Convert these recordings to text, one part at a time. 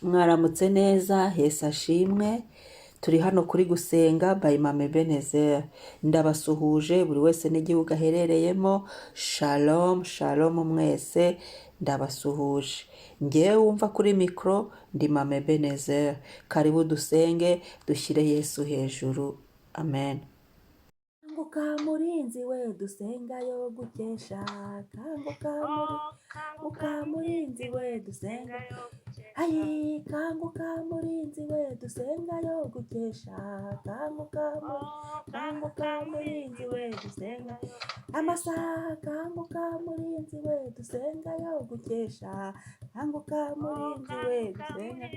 Mwaramutse neza, Yesu ashimwe. Turi hano kuri gusenga by Mama Ebenezer. Ndabasuhuje buri wese n'igihugu aherereyemo. Shalom, shalom mwese. Ndabasuhuje. Ngewe wumva kuri mikro ndi Mama Ebenezer. Karibu dusenge, dushyire Yesu hejuru. Amen. Kanguka murinzi we dusenga yo gukesha. Kanguka murinzi we dusenga yo Ayi kanguka murinzi we dusenga yo gukesha. Kanguka murinzi we dusenga amasaha. Kanguka murinzi we dusenga yo gukesha. Kanguka murinzi we dusenga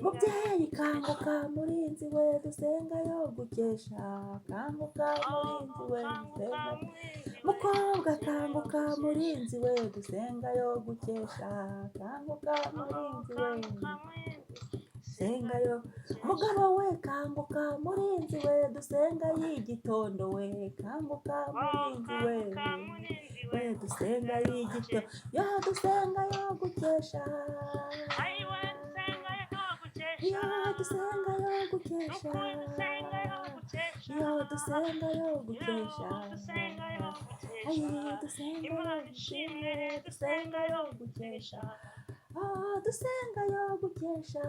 mubyeyi. Kanguka murinzi we dusenga yo gukesha. Kanguka murinzi we dusenga mukobwa. Kanguka murinzi we dusenga yo gukesha. Kanguka murinzi we dusenga yo mugabo we. Kanguka murinzi we dusenga y'igitondo we. Kanguka murinzi we dusenga y'igitondo yo dusenga yo gukesha. Yo dusenga yo gukesha. Yo dusenga yo gukesha. Ayi dusenga yo dushime. Dusenga yo gukesha. Oh dusenga yo gukesha.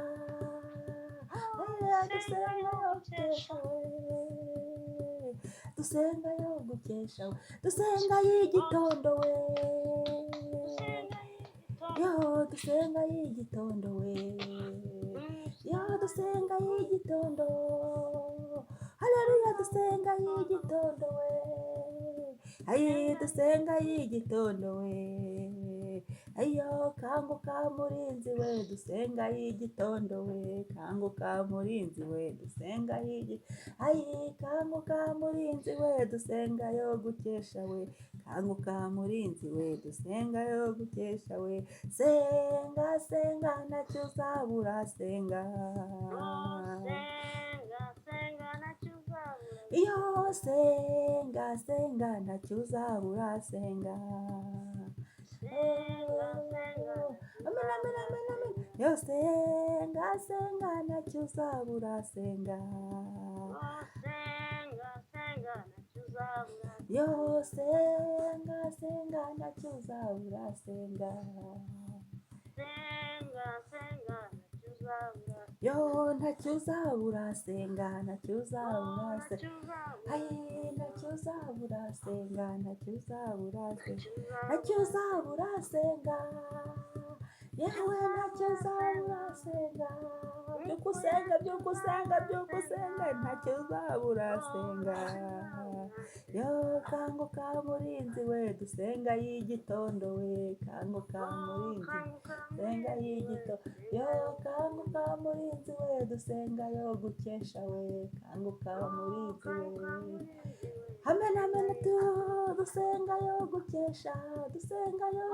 Dusenga yo gukesha. Dusenga yo gukesha. Dusenga y'igitondo we. Yo dusenga y'igitondo we. Yo dusenga y'igitondo. Haleluya dusenga y'igitondo we. Ayi dusenga y'igitondo we. Ayo kanguka murinzi we dusenga y'igitondo we. Kanguka murinzi we dusenga ayi kanguka murinzi we dusenga yo gukesha we. Kanguka murinzi we dusenga yo gukesha we. Senga senga ntacyo uzabura senga. Iyo senga senga ntacyo uzabura senga. Amen amen amen amen. Yo senga senga ntacyo uzabura senga. Yo senga senga ntacyo uzabura senga. Yo ntacyo uzabura senga. Ntacyo uzabura senga. Ayi ntacyo uzabura senga. Ntacyo uzabura senga. Ntacyo uzabura senga. Yewe ntacyo uzabura senga. Byukusenga byukusenga byukusenga. Ntacyo uzabura senga. Yo kanguka murinzi we dusenga y'igitondo we. Kanguka murinzi dusenga y'igitondo. Yo kanguka murinzi we dusenga yo gukesha we. Kanguka murinzi we. Amen amen tu dusenga yo gukesha. Dusenga yo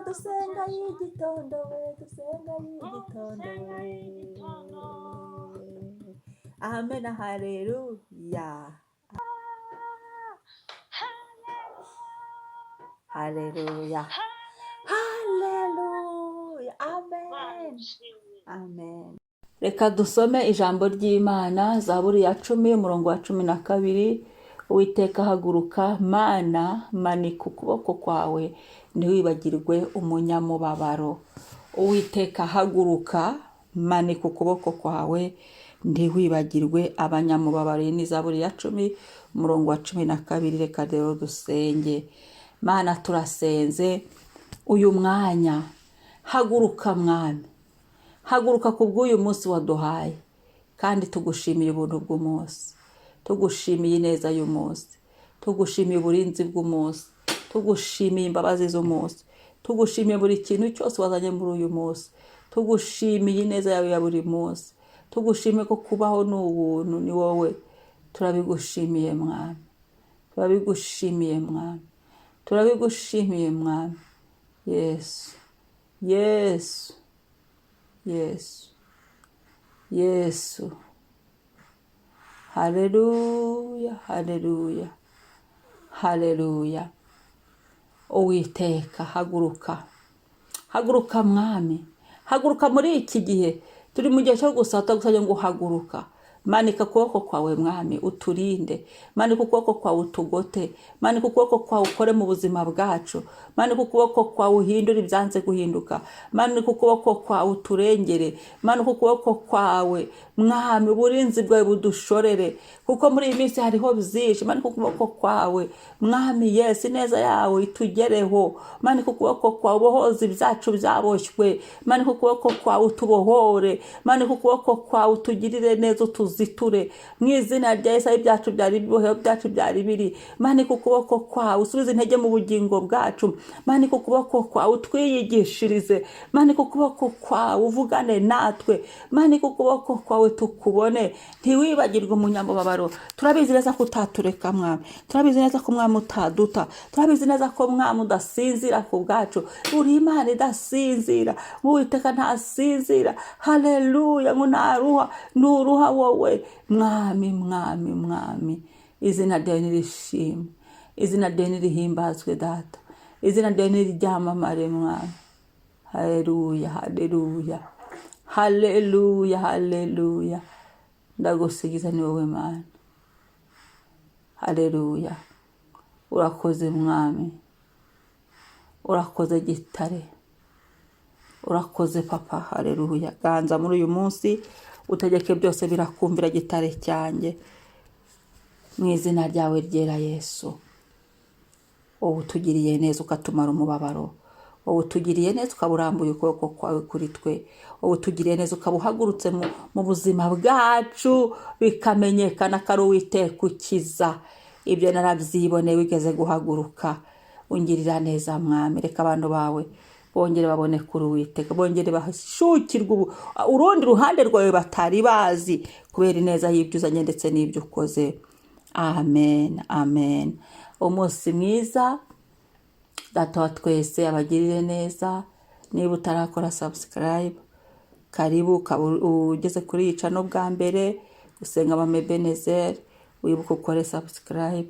dusenga y'igitondo we. Dusenga y'igitondo we. Amen. Haleluya. Haleluya. Haleluya. Amen. Amen. Reka dusome ijambo ry'Imana. Zaburi ya 10 umurongo wa 12. Uwiteka ahaguruka. Mana manika ukuboko kwawe. Ntiwibagirwe umunyamubabaro. Uwiteka ahaguruka. Manika ukuboko kwawe. Ntiwibagirwe abanyamubabaro. Ni Zaburi ya 10 umurongo wa 12. Reka rero dusenge. Mana turasenze uyu mwanya. Haguruka mwami. Haguruka kubw'uyu munsi waduhaye. Kandi tugushimiye ubuntu bw'umunsi. Tugushimiye ineza y'umunsi. Tugushimiye uburinzi bw'umunsi. Tugushimiye imbabazi z'umunsi. Tugushimiye buri kintu cyose wazanye muri uyu munsi. Tugushimiye ineza yawe ya buri munsi. Tugushimiye ko kubaho n'ubuntu ni wowe. Turabigushimiye mwami. Turabigushimiye mwami. Turabigushimiye mwami. Yesu. Yesu. Yesu. Yesu. Haleluya. Haleluya. Haleluya. Uwiteka haguruka. Haguruka mwami. haguruka muri iki gihe turi mu gihe cyo gusata gusabye ngo haguruka. Manika ukuboko kwawe mwami uturinde, manika ukuboko kwawe utugote, manika ukuboko kwawe ukore mu buzima bwacu, manika ukuboko kwawe uhindure ibyanze guhinduka, manika ukuboko kwawe uturengere, manika ukuboko kwawe mwami uburinzi bwawe budushorere, kuko muri iyi minsi hariho byinshi. Manika ukuboko kwawe mwami Yesu, ineza yawe itugereho, manika ukuboko kwawe ubohoze ibyacu byaboshywe, manika ukuboko kwawe utubohore, manika ukuboko kwawe utugirire neza utuziture mu izina rya Yesu. Ibyacu byari bibohewe, byacu byari biri, manika ukuboko kwawe usubize intege mu bugingo bwacu, manika ukuboko kwawe utwiyigishirize, manika ukuboko kwawe uvugane natwe, manika ukuboko kwawe tukubone. Ntiwibagirwe umunyamubabaro. Turabizi neza ko utatureka mwami, turabizi neza ko mwami utaduta, turabizi neza ko mwami udasinzira ku bwacu. Uri Imana idasinzira, Uwiteka ntasinzira. Haleluya, ngo nturuha wowe mwami mwami mwami. Izina ryawe nirishimwe, izina ryawe nirihimbazwe data, izina ryawe niryamamare mwami. Haleluya haleluya haleluya haleluya. Ndagusigiza ni wowe Mana. Haleluya. Urakoze mwami, urakoze gitare, urakoze papa. Haleluya. Ganza muri uyu munsi utegeke byose birakumvira gitare cyanjye, mu izina ryawe ryera Yesu. Wowe utugiriye neza ukatumara umubabaro, wowe utugiriye neza ukaburambuye ukuboko kwawe kuri twe, wowe utugiriye neza ukabuhagurutse mu buzima bwacu bikamenyekana ko ari Uwiteka ukiza. Ibyo narabyiboneye wigeze guhaguruka. Ungirira neza mwami, reka abantu bawe bongere babone kuri Uwiteka, bongere bashukirwe urundi ruhande rwawe batari bazi, kubera ineza y'ibyo uzanye ndetse n'ibyo ukoze. Amen amen. Umunsi mwiza. Data wa twese abagirire neza. Niba utarakora subscribe, karibu ugeze kuri iyi channel bwa mbere gusenga mama Ebenezer, wibuke ukore subscribe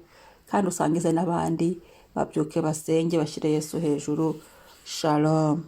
kandi usangize n'abandi babyuke basenge bashyire Yesu hejuru. Shalom.